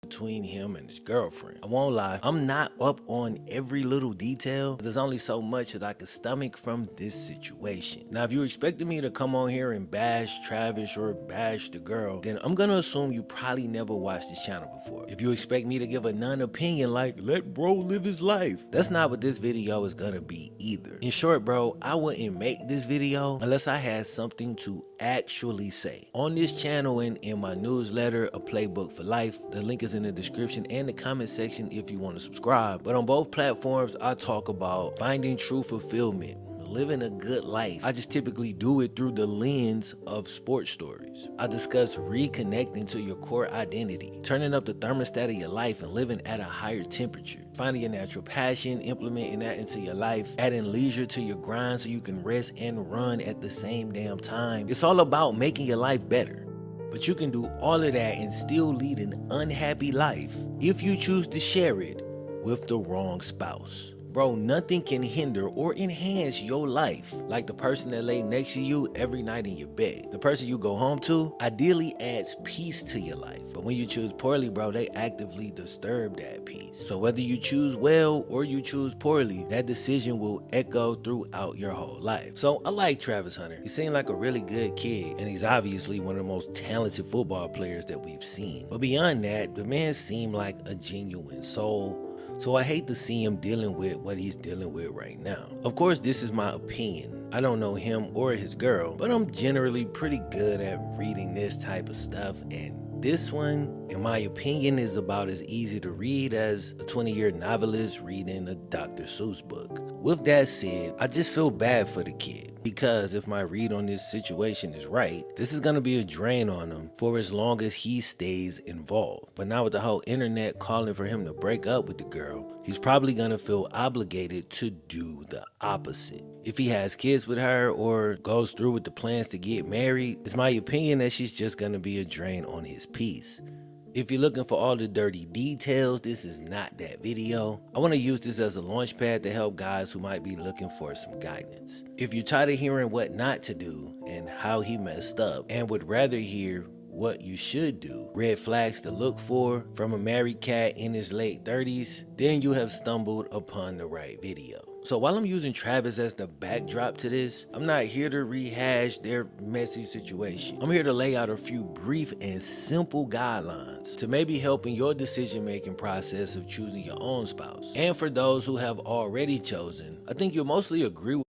between him and his girlfriend. I won't lie, I'm not up on every little detail. There's only so much that I could stomach from this situation. Now, if you expected me to come on here and bash Travis or bash the girl, then I'm gonna assume you probably never watched this channel before. If you expect me to give a non-opinion like, let bro live his life, that's not what this video is gonna be either. In short, bro, I wouldn't make this video unless I had something to actually say. On this channel and in my newsletter, A Playbook for Life, the link is in the description and the comment section if you want to subscribe. But on both platforms, I talk about finding true fulfillment, living a good life. I just typically do it through the lens of sports stories. I discuss reconnecting to your core identity, turning up the thermostat of your life and living at a higher temperature, finding your natural passion, implementing that into your life, adding leisure to your grind so you can rest and run at the same damn time. It's all about making your life better. But you can do all of that and still lead an unhappy life if you choose to share it with the wrong spouse. Bro, nothing can hinder or enhance your life like the person that lay next to you every night in your bed. The person you go home to ideally adds peace to your life. But when you choose poorly, bro, they actively disturb that peace. So whether you choose well or you choose poorly, that decision will echo throughout your whole life. So I like Travis Hunter. He seemed like a really good kid, and he's obviously one of the most talented football players that we've seen. But beyond that, the man seemed like a genuine soul. So I hate to see him dealing with what he's dealing with right now. Of course, this is my opinion. I don't know him or his girl, but I'm generally pretty good at reading this type of stuff, and this one, in my opinion, is about as easy to read as a 20-year novelist reading a Dr. Seuss book. With that said, I just feel bad for the kid, because if my read on this situation is right, this is gonna be a drain on him for as long as he stays involved. But now with the whole internet calling for him to break up with the girl, he's probably gonna feel obligated to do the opposite. If he has kids with her or goes through with the plans to get married, it's my opinion that she's just gonna be a drain on his peace. If you're looking for all the dirty details, this is not that video. I want to use this as a launch pad to help guys who might be looking for some guidance. If you're tired of hearing what not to do and how he messed up and would rather hear what you should do, red flags to look for from a married cat in his late 30s, then you have stumbled upon the right video. So while I'm using Travis as the backdrop to this, I'm not here to rehash their messy situation. I'm here to lay out a few brief and simple guidelines to maybe help in your decision-making process of choosing your own spouse. And for those who have already chosen, I think you'll mostly agree with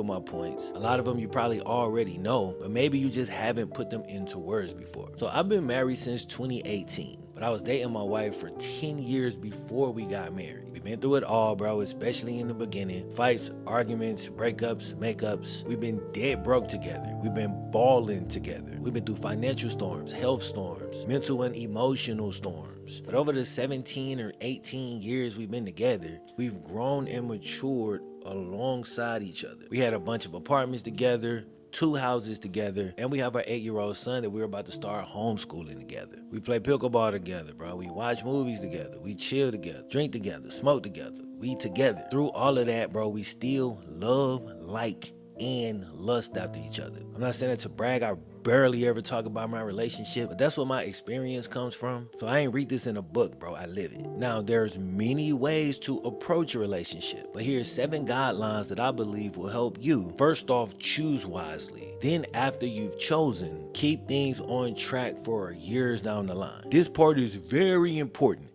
my points. A lot of them you probably already know, but maybe you just haven't put them into words before. So I've been married since 2018, but I was dating my wife for 10 years before we got married. We've been through it all, bro, especially in the beginning. Fights, arguments, breakups, makeups. We've been dead broke together. We've been balling together. We've been through financial storms, health storms, mental and emotional storms. But over the 17 or 18 years we've been together, we've grown and matured alongside each other. We had a bunch of apartments together, 2 houses together, and we have our 8-year-old son that we're about to start homeschooling together. We play pickleball together, bro. We watch movies together. We chill together, drink together, smoke together. We together. Through all of that, bro, we still love, like, and lust after each other. I'm not saying it to brag. I barely ever talk about my relationship, but that's what my experience comes from. So I ain't read this in a book, bro. I live it. Now, there's many ways to approach a relationship, but here's 7 guidelines that I believe will help you. First off, choose wisely. Then after you've chosen, keep things on track for years down the line. This part is very important.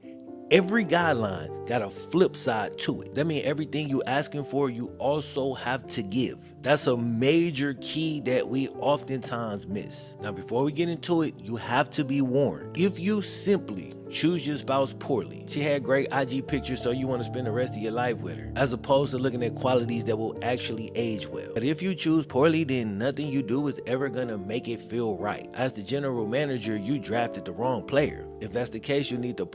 Every guideline got a flip side to it. That means everything you asking for, you also have to give. That's a major key that we oftentimes miss. Now, before we get into it, you have to be warned. If you simply choose your spouse poorly, she had great IG pictures, so you want to spend the rest of your life with her, as opposed to looking at qualities that will actually age well. But if you choose poorly, then nothing you do is ever gonna make it feel right. As the general manager, you drafted the wrong player. If that's the case, you need to